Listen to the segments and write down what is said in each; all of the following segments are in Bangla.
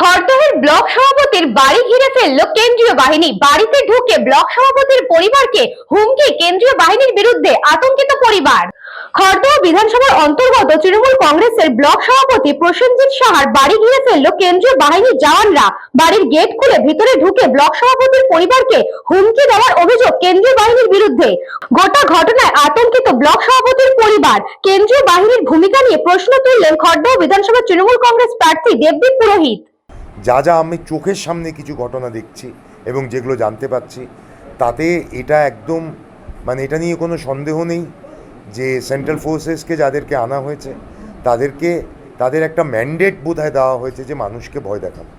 খড়দহের ব্লক সভাপতির বাড়ি ঘিরে ফেলল কেন্দ্রীয় বাহিনী। বাড়িতে ঢুকে ব্লক সভাপতির পরিবারকে হুমকি, কেন্দ্রীয় বাহিনীর বিরুদ্ধে আতঙ্কিত পরিবার। খড়দহ বিধানসভার অন্তর্গত তৃণমূল কংগ্রেসের ব্লক সভাপতি প্রসেনজিৎ সাহার বাড়ি ঘিরে ফেলল কেন্দ্রীয় বাহিনীর জওয়ানরা। বাড়ির গেট খুলে ভিতরে ঢুকে ব্লক সভাপতির পরিবারকে হুমকি দেওয়ার অভিযোগ কেন্দ্রীয় বাহিনীর বিরুদ্ধে। গোটা ঘটনায় আতঙ্কিত ব্লক সভাপতির পরিবার। কেন্দ্রীয় বাহিনীর ভূমিকা নিয়ে প্রশ্ন তুললেন খড়দহ বিধানসভার তৃণমূল কংগ্রেস প্রার্থী দেবদীপ পুরোহিত। যা যা আমি চোখের সামনে কিছু ঘটনা দেখছি এবং যেগুলো জানতে পাচ্ছি, তাতে এটা একদম এটা নিয়ে কোনো সন্দেহ নেই যে সেন্ট্রাল ফোর্সেসকে যাদেরকে আনা হয়েছে তাদের একটা ম্যান্ডেট বোধহয় দেওয়া হয়েছে যে মানুষকে ভয় দেখানো।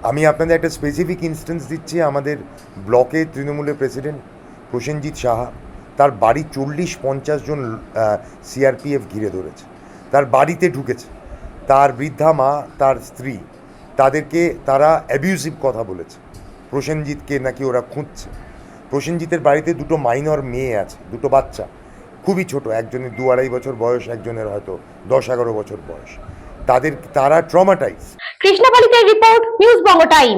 আমি আপনাদের একটা স্পেসিফিক ইনস্ট্যান্স দিচ্ছি। আমাদের ব্লকের তৃণমূলের প্রেসিডেন্ট প্রসেনজিৎ সাহা, তার বাড়ি 40-50 জন সিআরপিএফ ঘিরে ধরেছে, তার বাড়িতে ঢুকেছে। তার বৃদ্ধা মা, তার স্ত্রী, তারা অ্যাবিউসিভ কথা বলেছে। প্রসেনজিৎকে নাকি ওরা খুঁজছে। প্রসেনজিতের বাড়িতে দুটো মাইনর মেয়ে আছে, দুটো বাচ্চা, খুবই ছোট, একজনের 2-2.5 বছর বয়স, একজনের হয়তো 10-11 বছর বয়স। তারা traumatise. কৃষ্ণপালিতের report, news Banga time.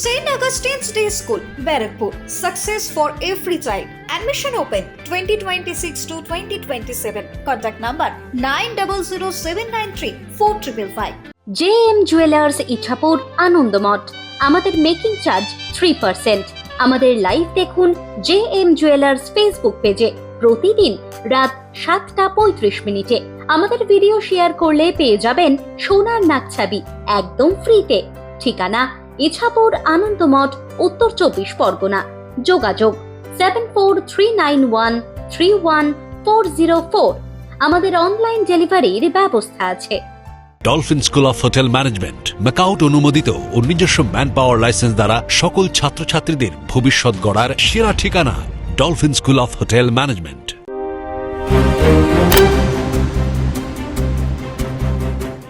St. Augustine's Day School, Barakpur. Success for every child. Admission open 2026 to 2027. Contact number 9007934555. JM jewellers Ichhapur Anandamath. আমাদের মেকিং চার্জ 3%। আমাদের লাইভ দেখুন JM জুয়েলার্স ফেসবুক পেজে প্রতিদিন রাত 7:35 আমাদের ভিডিও শেয়ার করলে পেয়ে যাবেন সোনার নাকছাবি একদম ফ্রিতে। ঠিকানা ইছাপুর আনন্দমঠ, উত্তর 24 পরগনা। যোগাযোগ 7439131404। আমাদের অনলাইন ডেলিভারির ব্যবস্থা আছে। Dolphin school of hotel management, MAKAUT অনুমোদিত ও নিজস্ব ম্যান পাওয়ার লাইসেন্স দ্বারা সকল ছাত্রছাত্রীদের ভবিষ্যৎ গড়ার সেরা ঠিকানা। Dolphin school of hotel management.